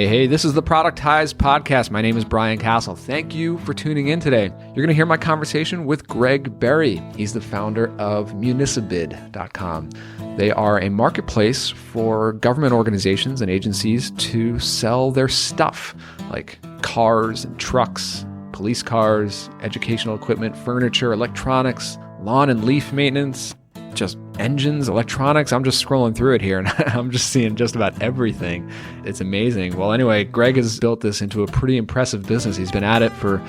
Hey, this is the Productized Podcast. My name is Brian Castle. Thank you for tuning in today. You're going to hear my conversation with Greg Berry. He's the founder of Municibid.com. They are a marketplace for government organizations and agencies to sell their stuff, like cars and trucks, police cars, educational equipment, furniture, electronics, lawn and leaf maintenance, just engines, electronics. I'm just scrolling through it here and I'm just seeing just about everything. It's amazing. Well, anyway, Greg has built this into a pretty impressive business. He's been at it for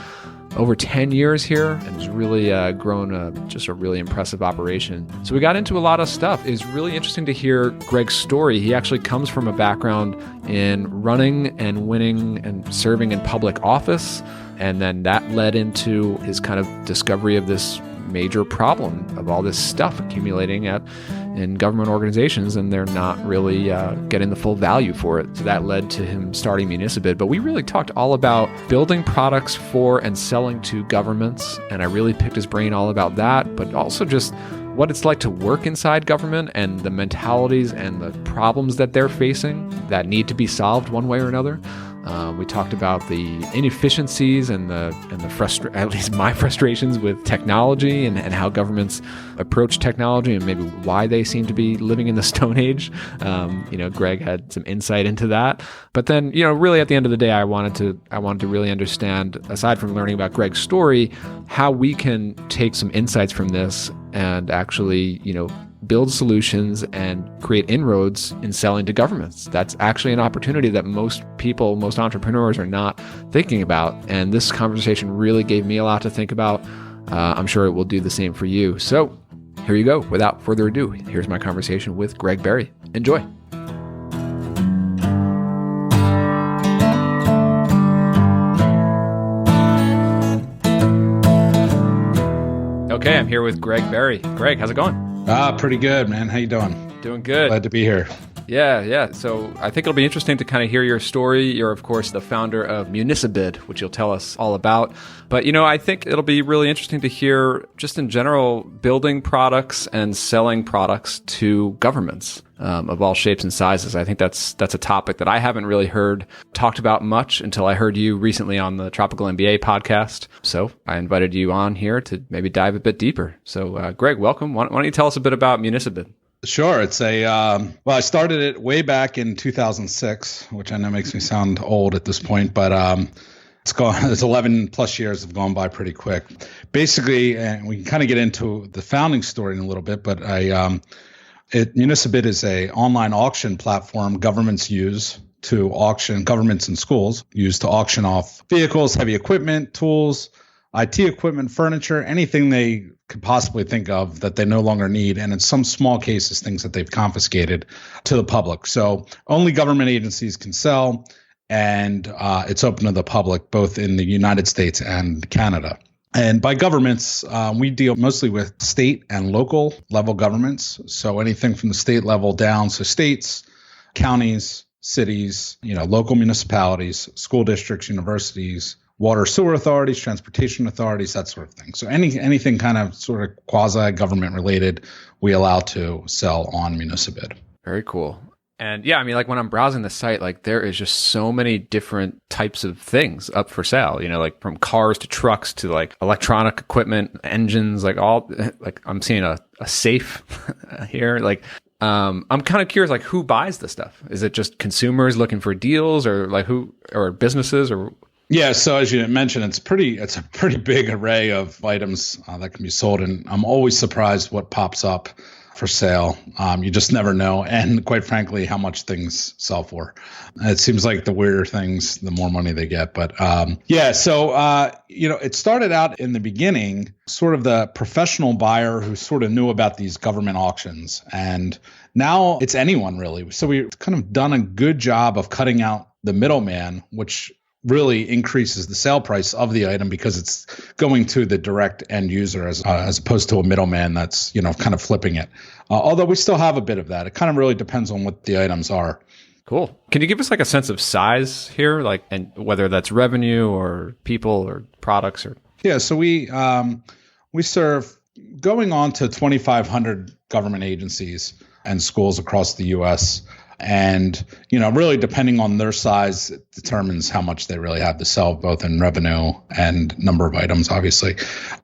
over 10 years here and has really grown just a really impressive operation. So we got into a lot of stuff. It's really interesting to hear Greg's story. He actually comes from a background in running and winning and serving in public office. And then that led into his kind of discovery of this major problem of all this stuff accumulating in government organizations, and they're not really getting the full value for it. So that led to him starting Municibid. But we really talked all about building products for and selling to governments, and I really picked his brain all about that, but also just what it's like to work inside government and the mentalities and the problems that they're facing that need to be solved one way or another. We talked about the inefficiencies and at least my frustrations with technology and how governments approach technology and maybe why they seem to be living in the Stone Age. Greg had some insight into that. But then, really at the end of the day, I wanted to really understand, aside from learning about Greg's story, how we can take some insights from this and actually, build solutions and create inroads in selling to governments. That's actually an opportunity that most entrepreneurs are not thinking about. And this conversation really gave me a lot to think about. I'm sure it will do the same for you. So here you go. Without further ado, here's my conversation with Greg Berry. Enjoy. Okay, I'm here with Greg Berry. Greg, how's it going? Pretty good, man. How you doing? Doing good. Glad to be here. Yeah. So I think it'll be interesting to kind of hear your story. You're, of course, the founder of Municibid, which you'll tell us all about. But, I think it'll be really interesting to hear, just in general, building products and selling products to governments of all shapes and sizes. I think that's a topic that I haven't really heard talked about much until I heard you recently on the Tropical MBA podcast. So I invited you on here to maybe dive a bit deeper. So, Greg, welcome. Why don't you tell us a bit about Municibid? Sure. It's I started it way back in 2006, which I know makes me sound old at this point, but it's 11 plus years have gone by pretty quick. Basically, and we can kind of get into the founding story in a little bit, but Municibid is a online auction platform governments and schools use to auction off vehicles, heavy equipment, tools, IT equipment, furniture, anything they could possibly think of that they no longer need, and in some small cases, things that they've confiscated to the public. So only government agencies can sell, and it's open to the public, both in the United States and Canada. And by governments, we deal mostly with state and local level governments. So anything from the state level down, so states, counties, cities, local municipalities, school districts, universities, water sewer authorities, transportation authorities, that sort of thing. So anything kind of sort of quasi-government related, we allow to sell on Municibid. Very cool. And yeah, when I'm browsing the site, there is just so many different types of things up for sale, from cars to trucks to electronic equipment, engines, I'm seeing a safe here. I'm kind of curious, who buys this stuff? Is it just consumers looking for deals or businesses or? Yeah, so as you mentioned, it's a pretty big array of items that can be sold, and I'm always surprised what pops up for sale. You just never know, and quite frankly, how much things sell for. It seems like the weirder things, the more money they get. But it started out in the beginning, sort of the professional buyer who sort of knew about these government auctions, and now it's anyone really. So we've kind of done a good job of cutting out the middleman, which really increases the sale price of the item because it's going to the direct end user as opposed to a middleman that's, kind of flipping it. Although we still have a bit of that. It kind of really depends on what the items are. Cool. Can you give us a sense of size here, and whether that's revenue or people or products or? Yeah. So we serve going on to 2,500 government agencies and schools across the U.S. And, really depending on their size, it determines how much they really have to sell, both in revenue and number of items, obviously.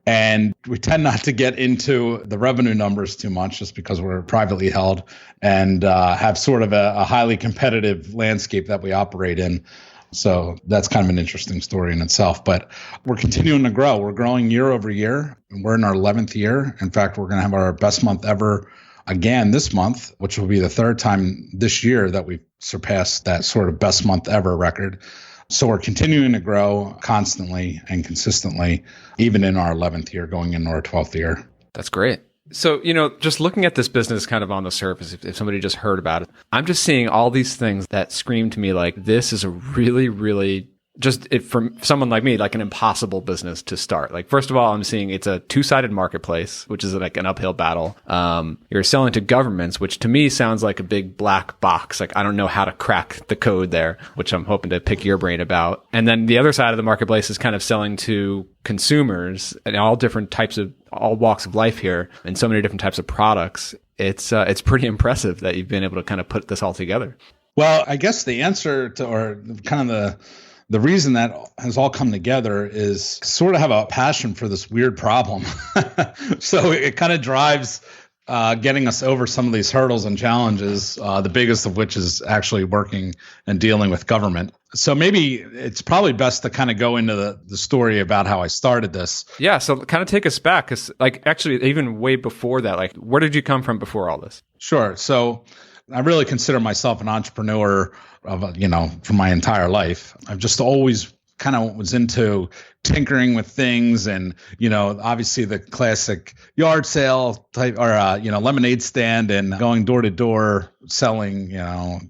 And we tend not to get into the revenue numbers too much just because we're privately held and have sort of a highly competitive landscape that we operate in. So that's kind of an interesting story in itself. But we're continuing to grow. We're growing year over year. We're in our 11th year. In fact, we're going to have our best month ever again this month, which will be the third time this year that we've surpassed that sort of best month ever record. So we're continuing to grow constantly and consistently, even in our 11th year, going into our 12th year. That's great. So, just looking at this business kind of on the surface, if somebody just heard about it, I'm just seeing all these things that scream to me like this is a really, really for someone like me, like an impossible business to start. Like, first of all, I'm seeing it's a two-sided marketplace, which is like an uphill battle. You're selling to governments, which to me sounds like a big black box. Like, I don't know how to crack the code there, which I'm hoping to pick your brain about. And then the other side of the marketplace is kind of selling to consumers and all walks of life here and so many different types of products. It's pretty impressive that you've been able to kind of put this all together. Well, I guess the answer to, or kind of the reason that has all come together is sort of have a passion for this weird problem. So it kind of drives getting us over some of these hurdles and challenges, the biggest of which is actually working and dealing with government. So maybe it's probably best to kind of go into the story about how I started this. Yeah, so kind of take us back, because actually even way before that, where did you come from before all this? Sure. So I really consider myself an entrepreneur for my entire life. I've just always kind of was into tinkering with things and, obviously the classic yard sale type or, lemonade stand and going door to door selling,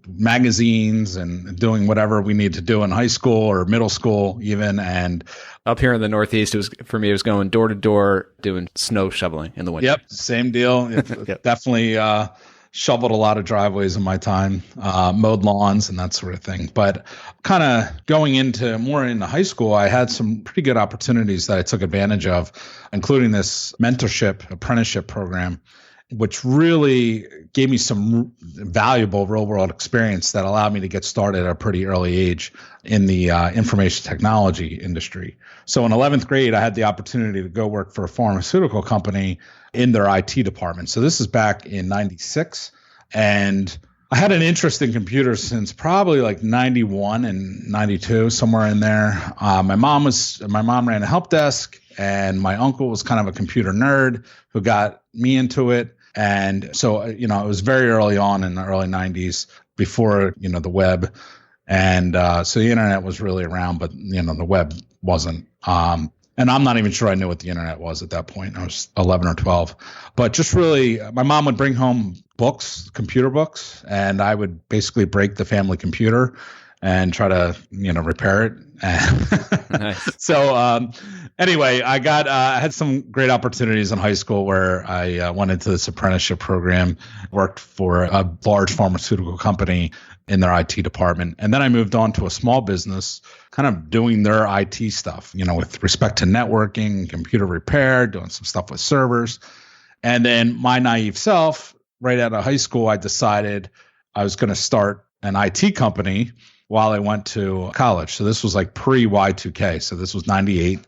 magazines and doing whatever we need to do in high school or middle school even. And up here in the Northeast, it was going door to door doing snow shoveling in the winter. Yep. Same deal. Yep. Definitely, shoveled a lot of driveways in my time, mowed lawns and that sort of thing. But kind of going into high school, I had some pretty good opportunities that I took advantage of, including this mentorship apprenticeship program, which really gave me some valuable real world experience that allowed me to get started at a pretty early age in the information technology industry. So in 11th grade, I had the opportunity to go work for a pharmaceutical company in their IT department. So this is back in 96. And I had an interest in computers since probably like 91 and 92, somewhere in there. My mom ran a help desk, and my uncle was kind of a computer nerd who got me into it. And so, it was very early on in the early 90s before, the web. And so the internet was really around, but, the web wasn't. And I'm not even sure I knew what the internet was at that point. I was 11 or 12. But just really, my mom would bring home books, computer books, and I would basically break the family computer and try to, repair it. Nice. So anyway, I had some great opportunities in high school where I went into this apprenticeship program, worked for a large pharmaceutical company in their IT department. And then I moved on to a small business, kind of doing their IT stuff, with respect to networking, computer repair, doing some stuff with servers. And then my naive self, right out of high school, I decided I was going to start an IT company while I went to college. So this was like pre-Y2K. So this was 98.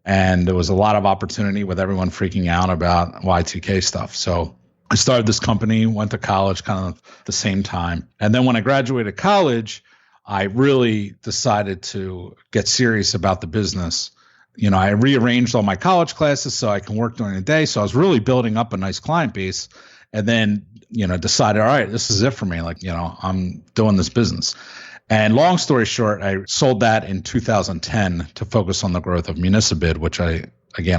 And there was a lot of opportunity with everyone freaking out about Y2K stuff. So I started this company, went to college kind of the same time. And then when I graduated college, I really decided to get serious about the business. I rearranged all my college classes so I can work during the day. So I was really building up a nice client base, and then, decided, all right, this is it for me. I'm doing this business. And long story short, I sold that in 2010 to focus on the growth of Municibid, which I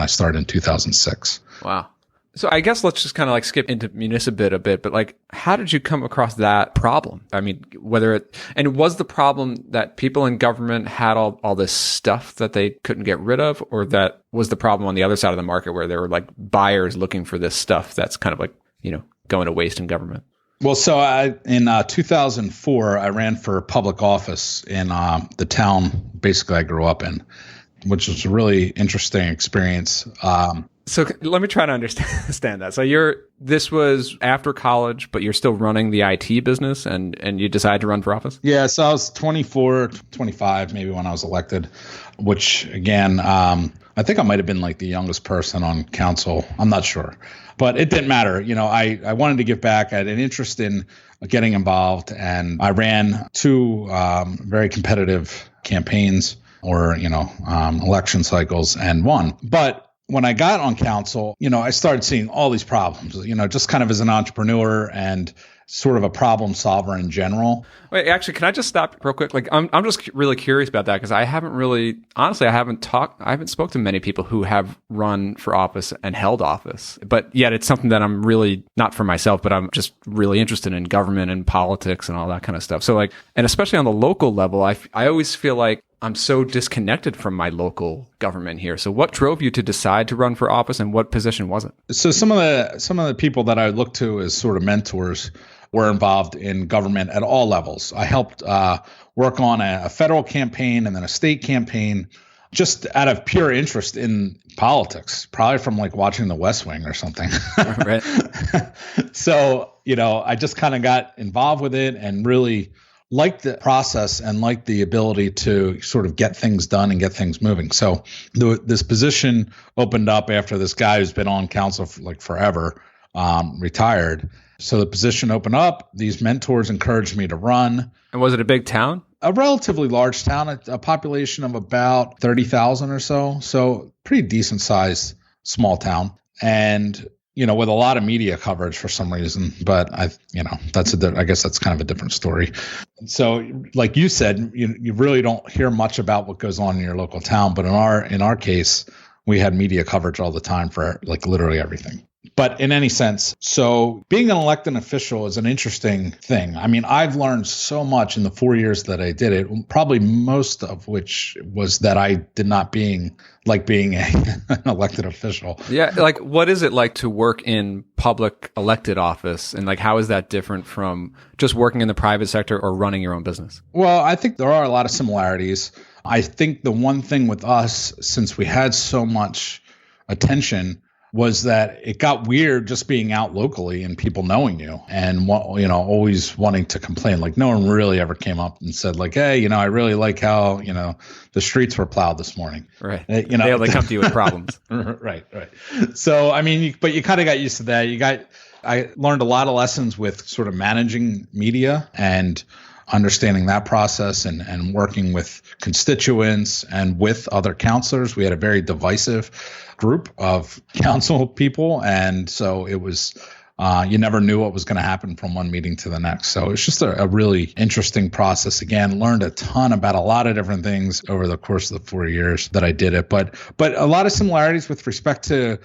started in 2006. Wow. So I guess let's just kind of skip into Municibid a bit, but how did you come across that problem? I mean, was the problem that people in government had all this stuff that they couldn't get rid of, or that was the problem on the other side of the market where there were buyers looking for this stuff that's kind of going to waste in government? Well, so in 2004, I ran for public office in the town basically I grew up in, which was a really interesting experience. So let me try to understand that. So this was after college, but you're still running the IT business and you decided to run for office? Yeah. So I was 24, 25, maybe when I was elected, which again, I think I might have been like the youngest person on council. I'm not sure, but it didn't matter. I wanted to give back. I had an interest in getting involved, and I ran two very competitive campaigns or, election cycles and won. But when I got on council, I started seeing all these problems, just kind of as an entrepreneur and sort of a problem solver in general. Wait, actually, can I just stop real quick? Like, I'm just really curious about that because I haven't spoken to many people who have run for office and held office, but yet it's something that I'm really, not for myself, but I'm just really interested in government and politics and all that kind of stuff. So like, and especially on the local level, I always feel like I'm so disconnected from my local government here. So what drove you to decide to run for office, and what position was it? So some of the people that I look to as sort of mentors were involved in government at all levels. I helped work on a federal campaign and then a state campaign, just out of pure interest in politics, probably from like watching The West Wing or something. Right. So, I just kind of got involved with it and really liked the process and liked the ability to sort of get things done and get things moving. So this position opened up after this guy who's been on council for like forever retired. So the position opened up. These mentors encouraged me to run. And was it a big town? A relatively large town, a population of about 30,000 or so. So pretty decent sized small town. And with a lot of media coverage for some reason, but I guess that's kind of a different story. So like you said, you really don't hear much about what goes on in your local town, but in our case, we had media coverage all the time for like literally everything. But in any sense, so being an elected official is an interesting thing. I mean, I've learned so much in the 4 years that I did it, probably most of which was that I did not being an elected official. Yeah. Like, what is it like to work in public elected office? And like, how is that different from just working in the private sector or running your own business? Well, I think there are a lot of similarities. I think the one thing with us, since we had so much attention, was that it got weird just being out locally and people knowing you and, always wanting to complain. Like no one really ever came up and said like, hey, I really like how, the streets were plowed this morning. Right. They come to you with problems. Right. So, I mean, but you kind of got used to that. I learned a lot of lessons with sort of managing media and understanding that process and working with constituents and with other counselors. We had a very divisive group of council people. And so it was, you never knew what was going to happen from one meeting to the next. So it's just a really interesting process. Again, learned a ton about a lot of different things over the course of the 4 years that I did it. But a lot of similarities with respect to,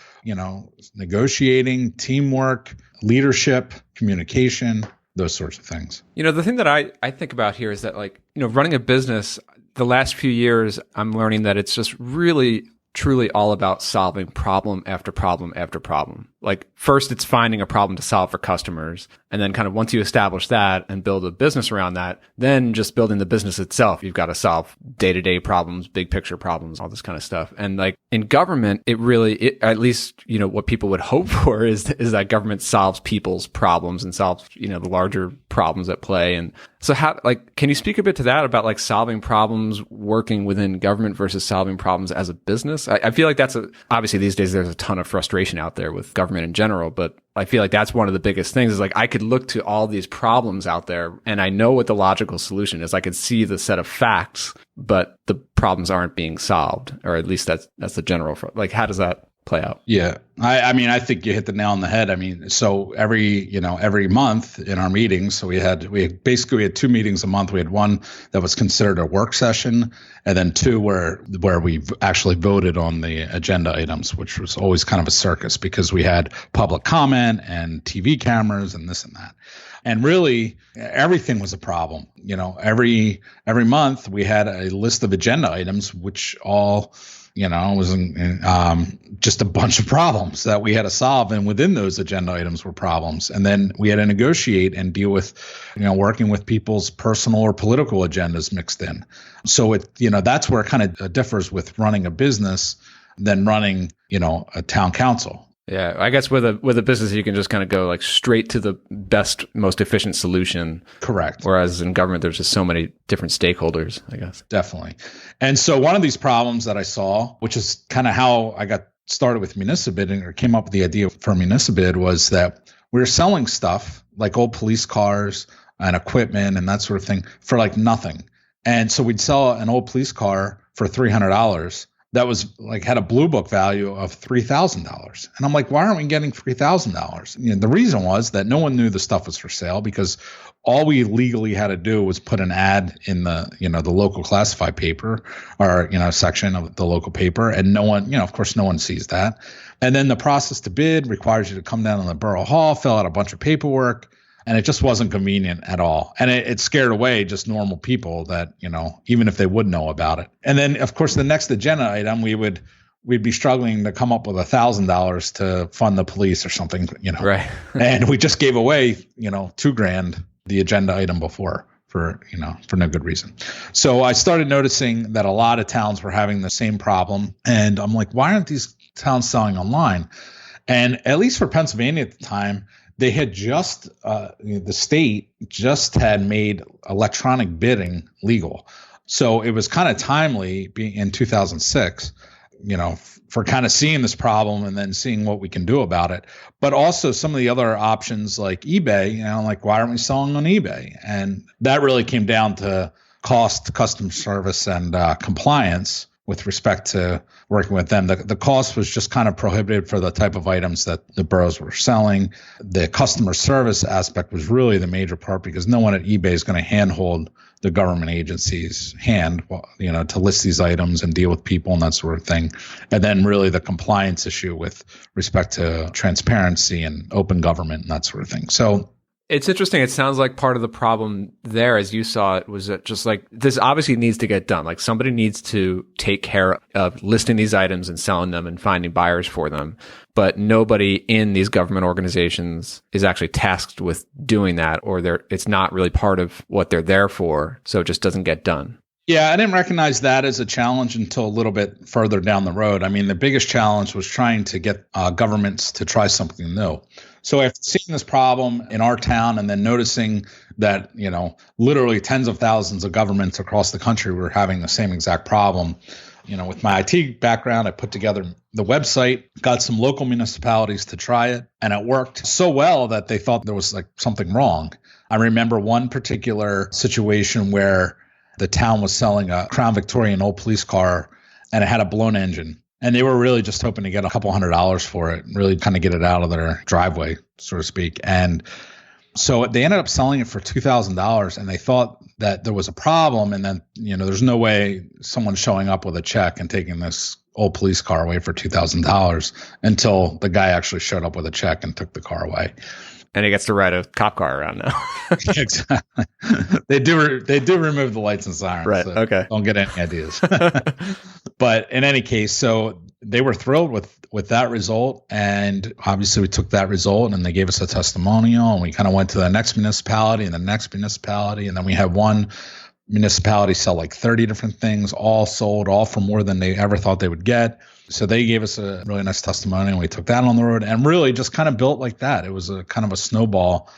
negotiating, teamwork, leadership, communication, those sorts of things. The thing that I think about here is that like, running a business, the last few years, I'm learning that it's just really, truly all about solving problem after problem after problem. Like first it's finding a problem to solve for customers. And then kind of once you establish that and build a business around that, then just building the business itself, you've got to solve day-to-day problems, big picture problems, all this kind of stuff. And like in government, it at least, what people would hope for is that government solves people's problems and solves, the larger problems at play. And so can you speak a bit to that about like solving problems working within government versus solving problems as a business? I feel like obviously these days there's a ton of frustration out there with government in general, but I feel like that's one of the biggest things is like I could look to all these problems out there and I know what the logical solution is. I could see the set of facts, but the problems aren't being solved, or at least that's the general, like how does that play out? Yeah. I mean, I think you hit the nail on the head. I mean, so every month in our meetings, so we had 2 meetings a month. We had one that was considered a work session, and then 2 where we actually voted on the agenda items, which was always kind of a circus because we had public comment and TV cameras and this and that. And really everything was a problem. Every month we had a list of agenda items, which all was just a bunch of problems that we had to solve. And within those agenda items were problems. And then we had to negotiate and deal with, working with people's personal or political agendas mixed in. So that's where it kind of differs with running a business than running, a town council. Yeah, I guess with a business, you can just kind of go like straight to the best, most efficient solution. Correct. Whereas in government, there's just so many different stakeholders, I guess. Definitely. And so one of these problems that I saw, which is kind of how I got started with Municibid or came up with the idea for Municibid, was that we were selling stuff like old police cars and equipment and that sort of thing for like nothing. And so we'd sell an old police car for $300. That was like had a blue book value of $3,000. And I'm like, why aren't we getting $3,000? The reason was that no one knew the stuff was for sale because all we legally had to do was put an ad in the, the local classified paper or, section of the local paper. And no one, of course, no one sees that. And then the process to bid requires you to come down to the borough hall, fill out a bunch of paperwork. And it just wasn't convenient at all. And it scared away just normal people that, even if they would know about it. And then, of course, the next agenda item, we'd be struggling to come up with $1,000 to fund the police or something, Right. And we just gave away, $2,000 the agenda item before for no good reason. So I started noticing that a lot of towns were having the same problem. And I'm like, why aren't these towns selling online? And at least for Pennsylvania at the time, they had the state just had made electronic bidding legal. So it was kind of timely being in 2006, for kind of seeing this problem and then seeing what we can do about it. But also some of the other options like eBay, like why aren't we selling on eBay? And that really came down to cost, customer service, and compliance with respect to working with them. The cost was just kind of prohibitive for the type of items that the boroughs were selling. The customer service aspect was really the major part because no one at eBay is going to handhold the government agency's hand, to list these items and deal with people and that sort of thing. And then really the compliance issue with respect to transparency and open government and that sort of thing. So it's interesting. It sounds like part of the problem there, as you saw it, was that just like this obviously needs to get done. Like somebody needs to take care of listing these items and selling them and finding buyers for them. But nobody in these government organizations is actually tasked with doing that, or it's not really part of what they're there for. So it just doesn't get done. Yeah, I didn't recognize that as a challenge until a little bit further down the road. I mean, the biggest challenge was trying to get governments to try something new. So after seeing this problem in our town and then noticing that, literally tens of thousands of governments across the country were having the same exact problem, with my IT background, I put together the website, got some local municipalities to try it, and it worked so well that they thought there was like something wrong. I remember one particular situation where the town was selling a Crown Victorian old police car and it had a blown engine. And they were really just hoping to get a couple $100s for it, really kind of get it out of their driveway, so to speak. And so they ended up selling it for $2,000 and they thought that there was a problem. And then, there's no way someone's showing up with a check and taking this old police car away for $2,000 until the guy actually showed up with a check and took the car away. And he gets to ride a cop car around now. Exactly. They do remove the lights and sirens. Right. So okay. Don't get any ideas. But in any case, so they were thrilled with that result. And obviously we took that result and they gave us a testimonial and we kind of went to the next municipality and the next municipality. And then we had one municipality sell like 30 different things, all sold, all for more than they ever thought they would get. So they gave us a really nice testimonial and we took that on the road and really just kind of built like that. It was a kind of a snowball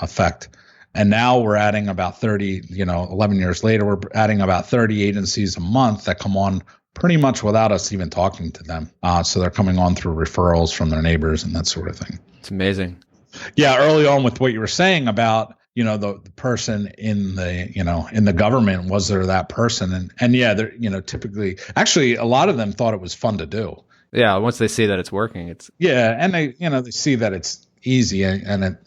effect. And now we're adding about 30, 11 years later, we're adding about 30 agencies a month that come on pretty much without us even talking to them. So they're coming on through referrals from their neighbors and that sort of thing. It's amazing. Yeah. Early on with what you were saying about, the person in the government, was there that person? And yeah, they're, typically, actually, a lot of them thought it was fun to do. Yeah. Once they see that it's working, and they see that it's easy and it,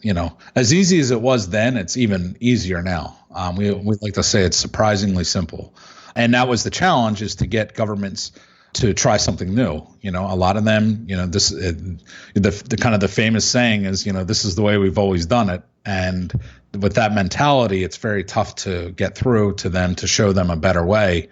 as easy as it was then, it's even easier now. We like to say it's surprisingly simple. And that was the challenge, is to get governments to try something new. A lot of them, the kind of the famous saying is, this is the way we've always done it. And with that mentality, it's very tough to get through to them, to show them a better way,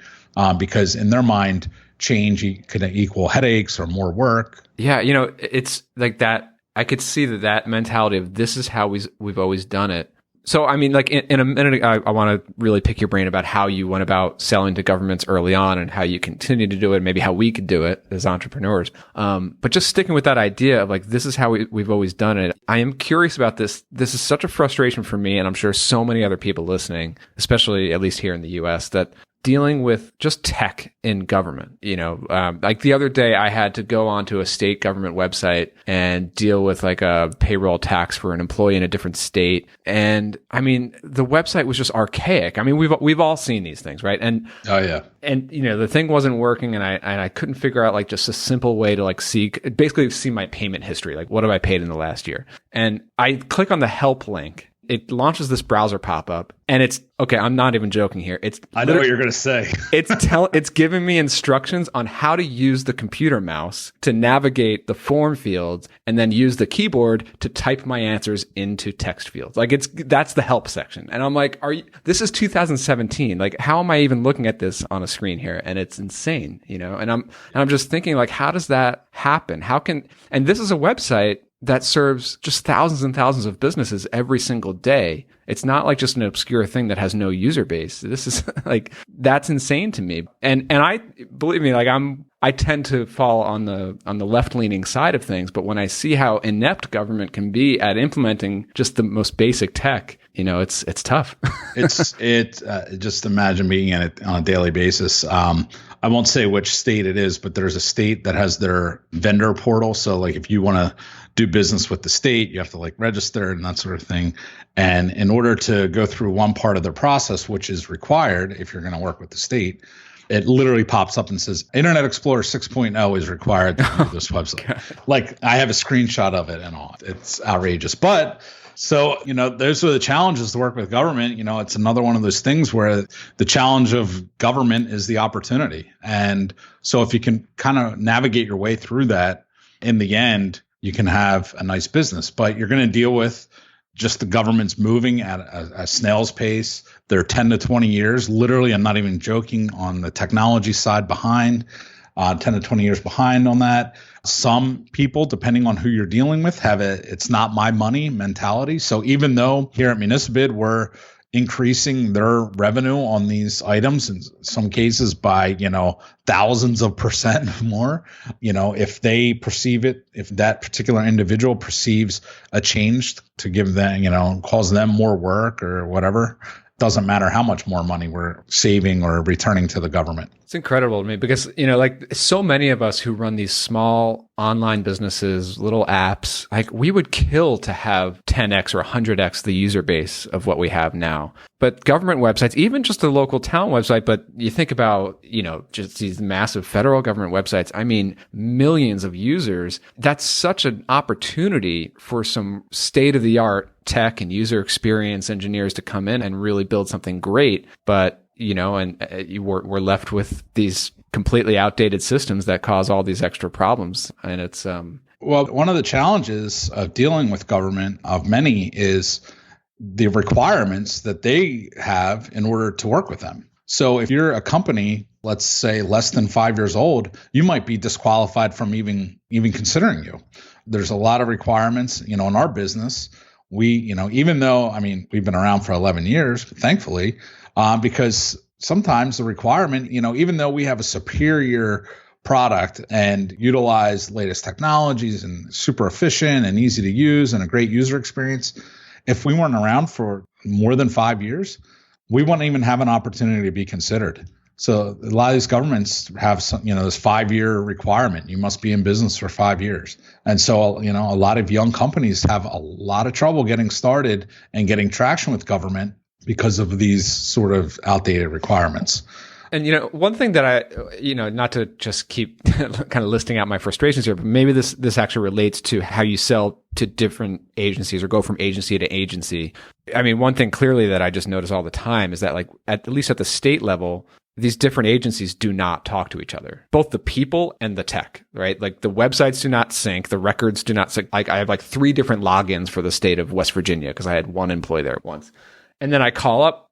because in their mind, change could equal headaches or more work. Yeah, it's like that. I could see that mentality of this is how we've always done it So, I mean, like in a minute, I want to really pick your brain about how you went about selling to governments early on and how you continue to do it, maybe how we could do it as entrepreneurs. But just sticking with that idea of like, this is how we've always done it. I am curious about this. This is such a frustration for me, and I'm sure so many other people listening, especially at least here in the US, that dealing with just tech in government, like the other day I had to go onto a state government website and deal with like a payroll tax for an employee in a different state. And I mean, the website was just archaic. I mean, we've all seen these things, right? And oh yeah. And the thing wasn't working, and I couldn't figure out like just a simple way to like see my payment history. Like, what have I paid in the last year? And I click on the help link. It launches this browser pop-up, and it's okay. I'm not even joking here. I know what you're going to say. It's giving me instructions on how to use the computer mouse to navigate the form fields, and then use the keyboard to type my answers into text fields. Like that's the help section, and I'm like, this is 2017. Like, how am I even looking at this on a screen here? And it's insane, And I'm just thinking, like, how does that happen? And this is a website that serves just thousands and thousands of businesses every single day. It's not like just an obscure thing that has no user base. This is like, that's insane to me. And I believe me, like I tend to fall on the left-leaning side of things, but when I see how inept government can be at implementing just the most basic tech, it's tough. Just imagine being in it on a daily basis. I won't say which state it is, but there's a state that has their vendor portal. So like if you want to do business with the state, you have to like register and that sort of thing. And in order to go through one part of the process, which is required if you're going to work with the state, it literally pops up and says Internet Explorer 6.0 is required to do this website. God. Like I have a screenshot of it and all. It's outrageous. But so, those are the challenges to work with government. It's another one of those things where the challenge of government is the opportunity. And so if you can kind of navigate your way through that, in the end, you can have a nice business. But you're going to deal with just the government's moving at a snail's pace. They're 10 to 20 years. Literally, I'm not even joking, on the technology side behind, 10 to 20 years behind on that. Some people, depending on who you're dealing with, have it's not my money mentality. So even though here at Municibid, we're increasing their revenue on these items in some cases by, thousands of % more, if they perceive it, if that particular individual perceives a change to give them, cause them more work or whatever, doesn't matter how much more money we're saving or returning to the government. It's incredible to me because, like so many of us who run these small online businesses, little apps, like we would kill to have 10x or 100x the user base of what we have now. But government websites, even just a local town website, but you think about, just these massive federal government websites, I mean, millions of users. That's such an opportunity for some state-of-the-art tech and user experience engineers to come in and really build something great. But we're left with these completely outdated systems that cause all these extra problems. And it's well, one of the challenges of dealing with government of many is the requirements that they have in order to work with them. So if you're a company, let's say less than 5 years old, you might be disqualified from even considering you. There's a lot of requirements, in our business. We, even though, we've been around for 11 years, thankfully, because sometimes the requirement, even though we have a superior product and utilize latest technologies and super efficient and easy to use and a great user experience, if we weren't around for more than 5 years, we wouldn't even have an opportunity to be considered. So a lot of these governments have some, this 5-year requirement. You must be in business for 5 years. And so, a lot of young companies have a lot of trouble getting started and getting traction with government because of these sort of outdated requirements. And, one thing that I, not to just keep kind of listing out my frustrations here, but maybe this actually relates to how you sell to different agencies or go from agency to agency. One thing clearly that I just notice all the time is that like, at least at the state level, these different agencies do not talk to each other, both the people and the tech, right? Like the websites do not sync, the records do not sync. Like I have like 3 different logins for the state of West Virginia because I had one employee there at once. And then I call up,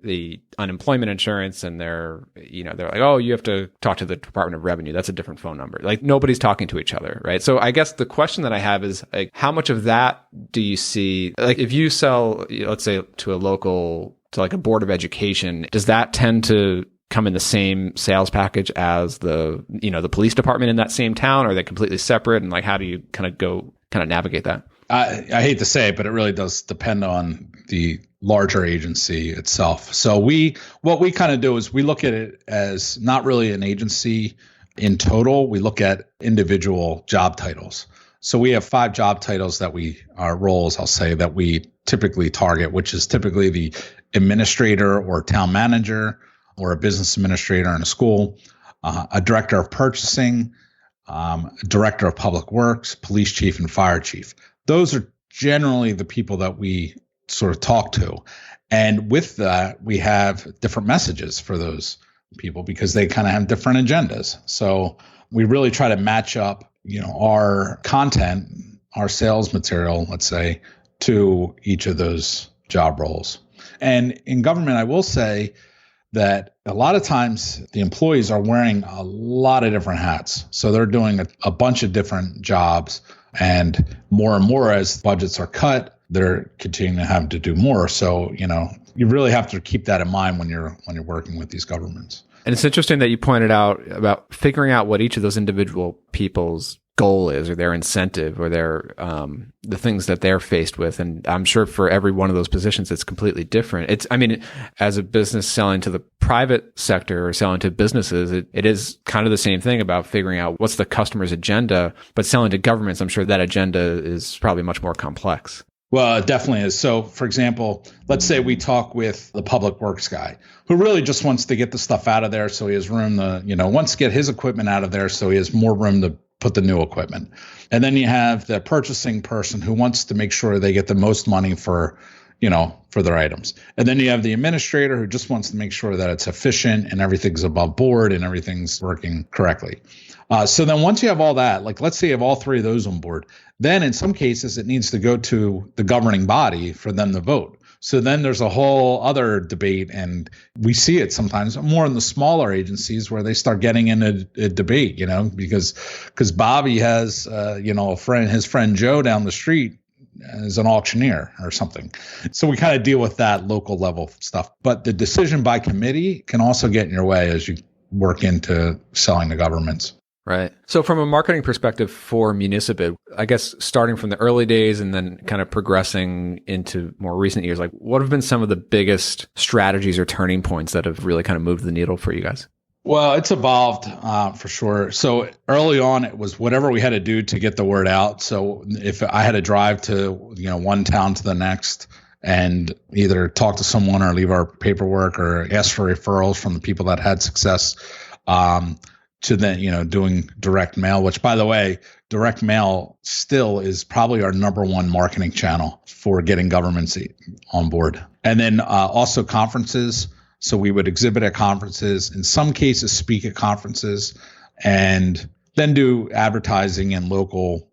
the unemployment insurance, and they're like, oh, you have to talk to the Department of Revenue. That's a different phone number. Like, nobody's talking to each other, right? So I guess the question that I have is, like, how much of that do you see? Like, if you sell, let's say, to like a board of education, does that tend to come in the same sales package as the police department in that same town? Or are they completely separate? And like, how do you kind of navigate that? I hate to say it, but it really does depend on the larger agency itself. So what we kind of do is we look at it as not really an agency in total. We look at individual job titles. So we have 5 job titles roles, I'll say, that we typically target, which is typically the administrator or town manager or a business administrator in a school, a director of purchasing, director of public works, police chief, and fire chief. Those are generally the people that we sort of talk to. And with that, we have different messages for those people because they kind of have different agendas. So we really try to match up, our content, our sales material, let's say, to each of those job roles. And in government, I will say that a lot of times the employees are wearing a lot of different hats. So they're doing a bunch of different jobs, and more as budgets are cut, they're continuing to have to do more. So, you really have to keep that in mind when you're working with these governments. And it's interesting that you pointed out about figuring out what each of those individual people's goal is, or their incentive, or their the things that they're faced with. And I'm sure for every one of those positions, it's completely different. As a business selling to the private sector or selling to businesses, it is kind of the same thing about figuring out what's the customer's agenda. But selling to governments, I'm sure that agenda is probably much more complex. Well, it definitely is. So, for example, let's say we talk with the public works guy who really just wants to get the stuff out of there so he has room wants to get his equipment out of there so he has more room to put the new equipment. And then you have the purchasing person who wants to make sure they get the most money for their items. And then you have the administrator who just wants to make sure that it's efficient and everything's above board and everything's working correctly. So then once you have all that, like let's say you have all 3 of those on board, then in some cases it needs to go to the governing body for them to vote. So then there's a whole other debate, and we see it sometimes more in the smaller agencies where they start getting into a debate, because Bobby has, his friend Joe down the street is an auctioneer or something. So we kind of deal with that local level stuff. But the decision by committee can also get in your way as you work into selling to governments. Right. So from a marketing perspective for Municibid, I guess starting from the early days and then kind of progressing into more recent years, like what have been some of the biggest strategies or turning points that have really kind of moved the needle for you guys? Well, it's evolved for sure. So early on, it was whatever we had to do to get the word out. So if I had to drive to one town to the next and either talk to someone or leave our paperwork or ask for referrals from the people that had success, to then, doing direct mail, which by the way, direct mail still is probably our number one marketing channel for getting governments on board. And then also conferences. So we would exhibit at conferences, in some cases speak at conferences, and then do advertising in not local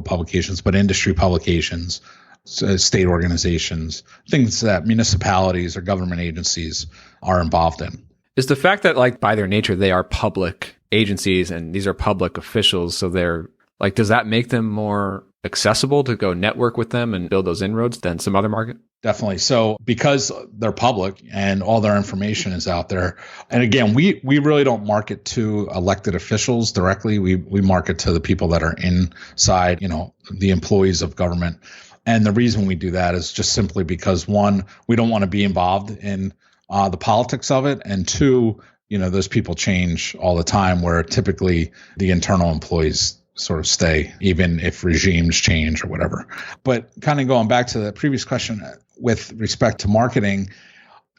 publications, but industry publications, so state organizations, things that municipalities or government agencies are involved in. Is the fact that like by their nature, they are public agencies and these are public officials, so they're like, does that make them more accessible to go network with them and build those inroads than some other market? Definitely. So because they're public and all their information is out there, and again, we really don't market to elected officials directly. We market to the people that are inside, the employees of government. And the reason we do that is just simply because, one, we don't want to be involved in the politics of it, and 2, those people change all the time, where typically the internal employees sort of stay, even if regimes change or whatever. But kind of going back to the previous question with respect to marketing,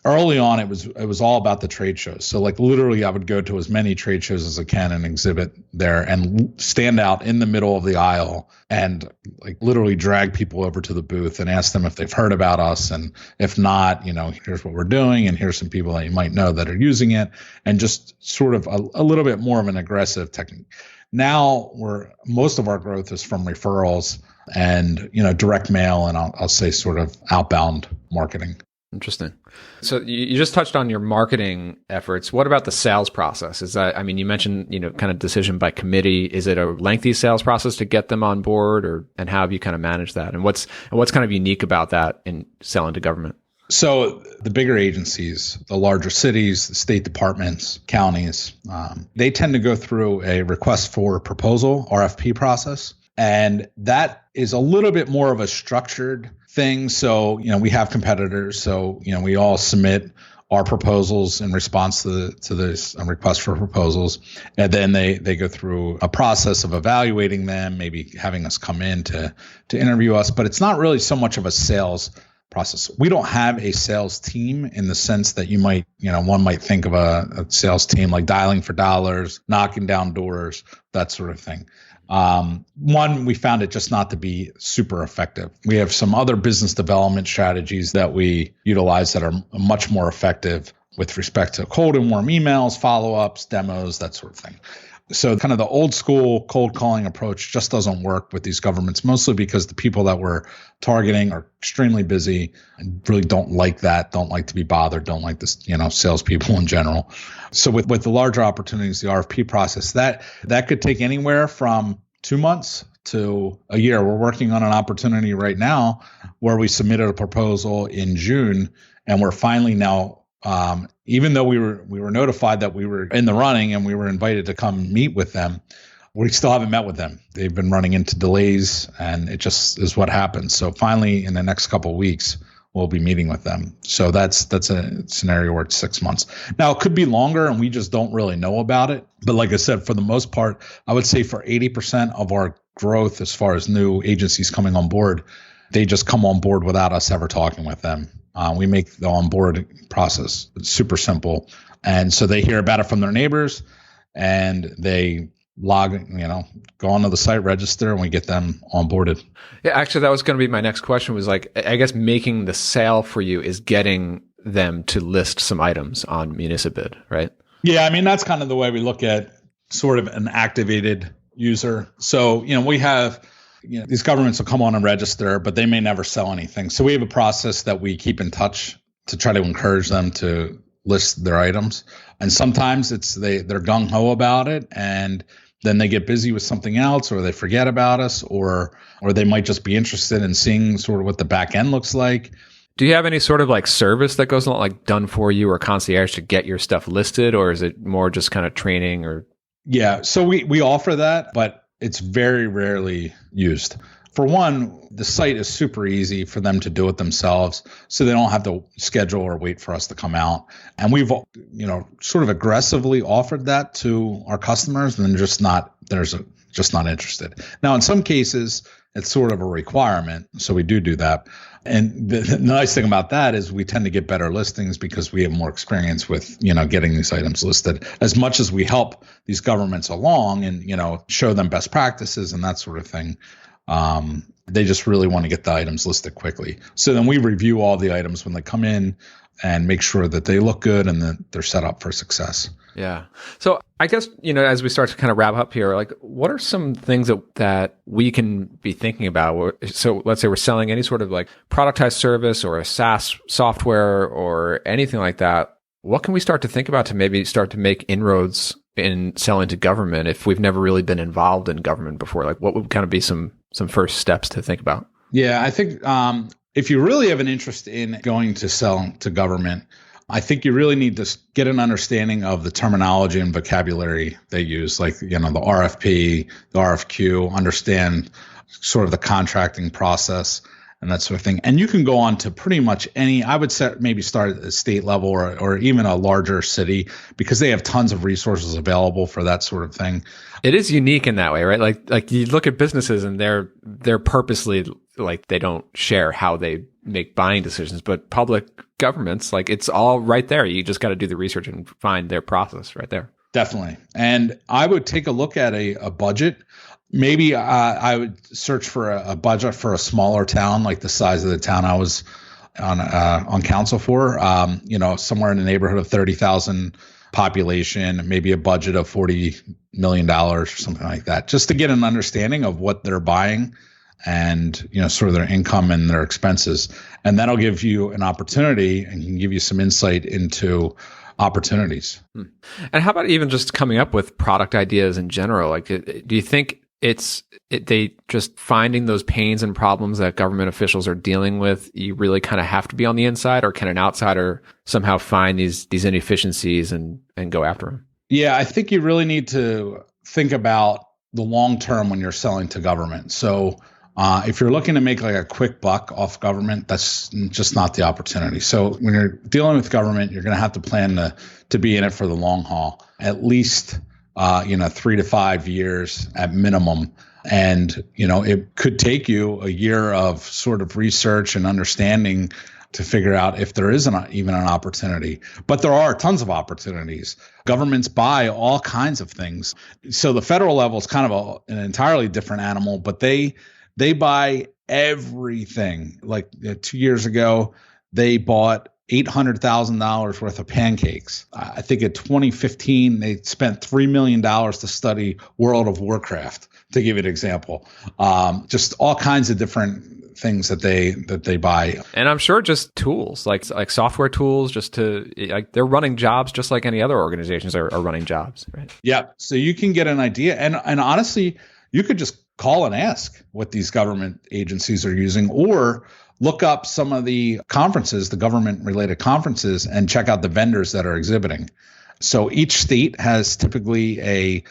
early on, it was all about the trade shows. So like literally I would go to as many trade shows as I can and exhibit there and stand out in the middle of the aisle and like literally drag people over to the booth and ask them if they've heard about us. And if not, here's what we're doing. And here's some people that you might know that are using it, and just sort of a little bit more of an aggressive technique. Now most of our growth is from referrals and, direct mail, and I'll say sort of outbound marketing. Interesting. So you just touched on your marketing efforts. What about the sales process? Is that, you mentioned, kind of decision by committee. Is it a lengthy sales process to get them on board, and how have you kind of managed that? And what's kind of unique about that in selling to government? So the bigger agencies, the larger cities, the state departments, counties, they tend to go through a request for proposal, RFP process. And that is a little bit more of a structured thing. So, we have competitors. So, we all submit our proposals in response to this request for proposals. And then they go through a process of evaluating them, maybe having us come in to interview us. But it's not really so much of a sales process. We don't have a sales team in the sense that one might think of a sales team like dialing for dollars, knocking down doors, that sort of thing. We found it just not to be super effective. We have some other business development strategies that we utilize that are much more effective with respect to cold and warm emails, follow-ups, demos, that sort of thing. So kind of the old school cold calling approach just doesn't work with these governments, mostly because the people that we're targeting are extremely busy and really don't like that, don't like to be bothered, don't like this, salespeople in general. So with the larger opportunities, the RFP process, that could take anywhere from 2 months to a year. We're working on an opportunity right now where we submitted a proposal in June, and we're finally now, even though we were notified that we were in the running and we were invited to come meet with them, we still haven't met with them. They've been running into delays, and it just is what happens. So finally, in the next couple of weeks, we'll be meeting with them. So that's a scenario where it's 6 months. Now, it could be longer, and we just don't really know about it. But like I said, for the most part, I would say for 80% of our growth, as far as new agencies coming on board, they just come on board without us ever talking with them. We make the onboarding process super simple. And so they hear about it from their neighbors, and they go onto the site, register, and we get them onboarded. Yeah, actually, that was going to be my next question, was like, I guess making the sale for you is getting them to list some items on Municibid, right? Yeah, that's kind of the way we look at sort of an activated user. So, we have, these governments will come on and register, but they may never sell anything. So we have a process that we keep in touch to try to encourage them to list their items. And sometimes they're gung-ho about it, and then they get busy with something else, or they forget about us, or they might just be interested in seeing sort of what the back end looks like. Do you have any sort of like service that goes along, like done for you or concierge to get your stuff listed, or is it more just kind of training? Or Yeah, so we offer that, but it's very rarely used. For one, the site is super easy for them to do it themselves, so they don't have to schedule or wait for us to come out. And we've, sort of aggressively offered that to our customers, and they're just not interested. Now, in some cases, it's sort of a requirement, so we do that. And the nice thing about that is we tend to get better listings because we have more experience with, getting these items listed. As much as we help these governments along and, show them best practices and that sort of thing, they just really want to get the items listed quickly. So then we review all the items when they come in and make sure that they look good and that they're set up for success. Yeah. So I guess, as we start to kind of wrap up here, like, what are some things that we can be thinking about? So let's say we're selling any sort of like productized service or a SaaS software or anything like that. What can we start to think about to maybe start to make inroads in selling to government if we've never really been involved in government before? Like, what would kind of be some first steps to think about? Yeah, I think if you really have an interest in going to sell to government, I think you really need to get an understanding of the terminology and vocabulary they use, like, the RFP, the RFQ, understand sort of the contracting process and that sort of thing. And you can go on to pretty much I would say maybe start at the state level or even a larger city, because they have tons of resources available for that sort of thing. It is unique in that way, right? Like you look at businesses and they're purposely, like, they don't share how they make buying decisions, but public governments, like, it's all right there. You just got to do the research and find their process right there. Definitely. And I would take a look at a budget. Maybe I would search for a budget for a smaller town, like the size of the town I was on council for, somewhere in the neighborhood of 30,000 population, maybe a budget of $40 million or something like that, just to get an understanding of what they're buying and, sort of their income and their expenses. And that'll give you an opportunity and can give you some insight into opportunities. And how about even just coming up with product ideas in general? Like, do you think they just finding those pains and problems that government officials are dealing with, you really kind of have to be on the inside, or can an outsider somehow find these inefficiencies and go after them? Yeah, I think you really need to think about the long term when you're selling to government. So if you're looking to make like a quick buck off government, that's just not the opportunity. So when you're dealing with government, you're going to have to plan to be in it for the long haul, at least 3 to 5 years at minimum. And, it could take you a year of sort of research and understanding to figure out if there is even an opportunity. But there are tons of opportunities. Governments buy all kinds of things. So the federal level is kind of an entirely different animal, but they buy everything. Like 2 years ago, they bought $800,000 worth of pancakes. I think in 2015, they spent $3 million to study World of Warcraft, to give you an example. Just all kinds of different things that they buy. And I'm sure just tools, like software tools, they're running jobs just like any other organizations are running jobs, right? Yeah. So you can get an idea. And honestly, you could just call and ask what these government agencies are using, or look up some of the conferences, the government-related conferences, and check out the vendors that are exhibiting. So each state has typically a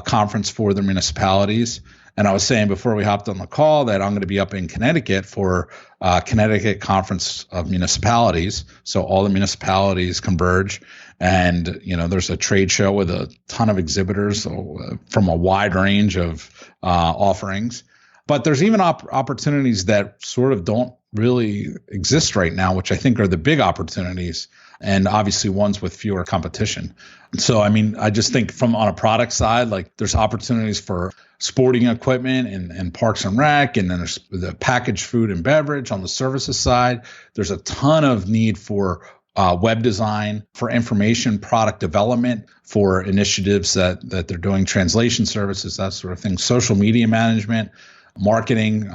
conference for their municipalities. And I was saying before we hopped on the call that I'm going to be up in Connecticut for Connecticut Conference of Municipalities. So all the municipalities converge, and there's a trade show with a ton of exhibitors from a wide range of offerings. But there's even opportunities that sort of don't really exist right now, which I think are the big opportunities, and obviously ones with fewer competition. So, I just think on a product side, like there's opportunities for sporting equipment and parks and rec, and then there's the packaged food and beverage on the services side. There's a ton of need for web design, for information product development, for initiatives that they're doing, translation services, that sort of thing, social media management, marketing.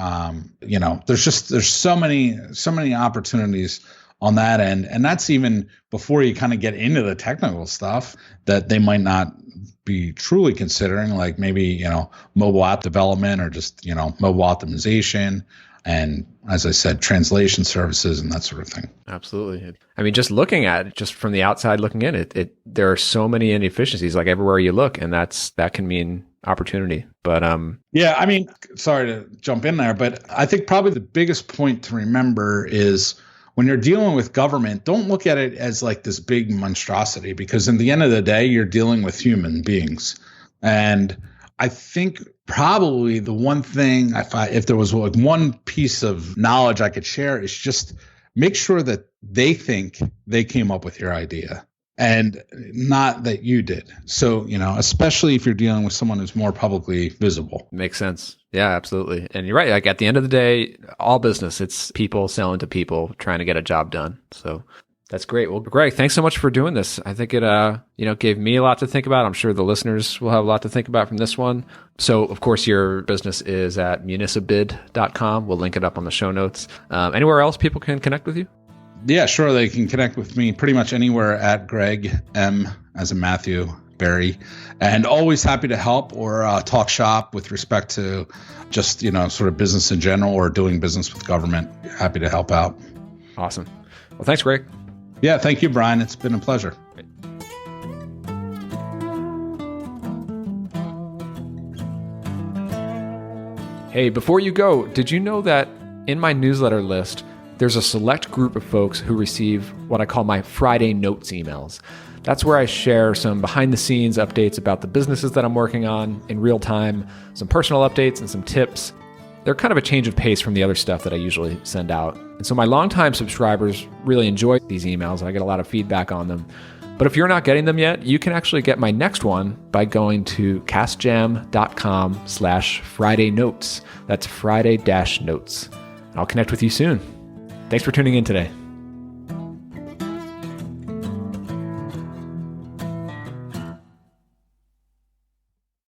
There's so many opportunities on that end. And that's even before you kind of get into the technical stuff that they might not be truly considering, like maybe, mobile app development, or just, mobile optimization. And as I said, translation services and that sort of thing. Absolutely. Just looking at it, just from the outside looking in, there are so many inefficiencies, like everywhere you look, and that can mean opportunity. But sorry to jump in there, but I think probably the biggest point to remember is when you're dealing with government, don't look at it as like this big monstrosity, because in the end of the day, you're dealing with human beings. And I think probably the one thing, if there was like one piece of knowledge I could share, is just make sure that they think they came up with your idea and not that you did. So, especially if you're dealing with someone who's more publicly visible. Makes sense. Yeah, absolutely. And you're right. Like at the end of the day, all business, it's people selling to people trying to get a job done. So that's great. Well, Greg, thanks so much for doing this. I think it, gave me a lot to think about. I'm sure the listeners will have a lot to think about from this one. So, of course, your business is at municibid.com. We'll link it up on the show notes. Anywhere else people can connect with you? Yeah, sure. They can connect with me pretty much anywhere at Greg M as in Matthew Berry, and always happy to help or talk shop with respect to just, sort of business in general or doing business with government. Happy to help out. Awesome. Well, thanks, Greg. Yeah, thank you, Brian. It's been a pleasure. Hey, before you go, did you know that in my newsletter list, there's a select group of folks who receive what I call my Friday Notes emails? That's where I share some behind-the-scenes updates about the businesses that I'm working on in real time, some personal updates and some tips. They're kind of a change of pace from the other stuff that I usually send out. And so my longtime subscribers really enjoy these emails, and I get a lot of feedback on them. But if you're not getting them yet, you can actually get my next one by going to castjam.com/Friday Notes. That's Friday-Notes. I'll connect with you soon. Thanks for tuning in today.